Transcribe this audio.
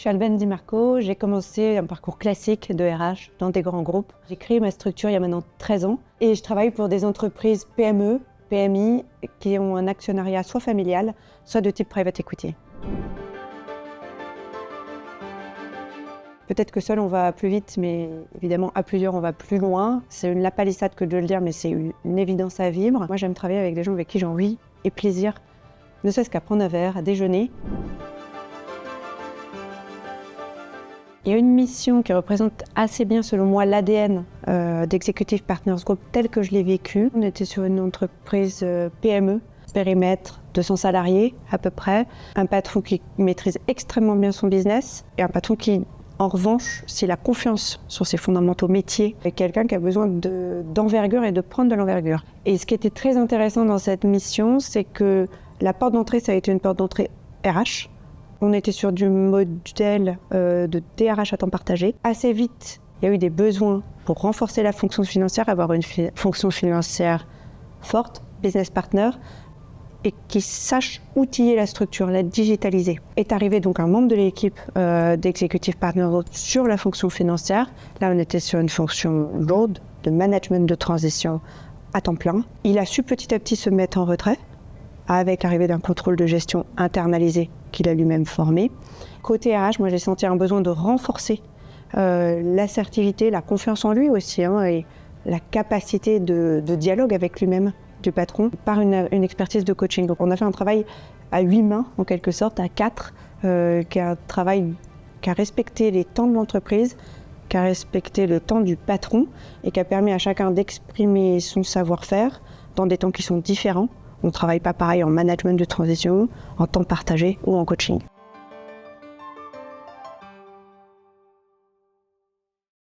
Je suis Alben Di Marco, j'ai commencé un parcours classique de RH dans des grands groupes. J'ai créé ma structure il y a maintenant 13 ans et je travaille pour des entreprises PME, PMI qui ont un actionnariat soit familial, soit de type private equity. Peut-être que seul on va plus vite, mais évidemment à plusieurs on va plus loin. C'est une lapalissade que de le dire, mais c'est une évidence à vivre. Moi j'aime travailler avec des gens avec qui j'ai envie et plaisir, ne serait-ce qu'à prendre un verre, à déjeuner. Il y a une mission qui représente assez bien, selon moi, l'ADN d'Executive Partners Group tel que je l'ai vécu. On était sur une entreprise PME, périmètre 200 salariés à peu près. Un patron qui maîtrise extrêmement bien son business et un patron qui, en revanche, s'il a confiance sur ses fondamentaux métiers, est quelqu'un qui a besoin d'envergure et de prendre de l'envergure. Et ce qui était très intéressant dans cette mission, c'est que la porte d'entrée, ça a été une porte d'entrée RH. On était sur du modèle de DRH à temps partagé. Assez vite, il y a eu des besoins pour renforcer la fonction financière, avoir une fonction financière forte, business partner, et qui sache outiller la structure, la digitaliser. Est arrivé donc un membre de l'équipe d'Executive Partner sur la fonction financière. Là, on était sur une fonction lourde de management de transition à temps plein. Il a su petit à petit se mettre en retrait, avec l'arrivée d'un contrôle de gestion internalisé qu'il a lui-même formé. Côté RH, moi j'ai senti un besoin de renforcer l'assertivité, la confiance en lui aussi, et la capacité de dialogue avec lui-même du patron par une expertise de coaching. Donc on a fait un travail à 8 mains, en quelque sorte, à 4, qui est un travail qui a respecté les temps de l'entreprise, qui a respecté le temps du patron et qui a permis à chacun d'exprimer son savoir-faire dans des temps qui sont différents. On ne travaille pas pareil en management de transition, en temps partagé ou en coaching.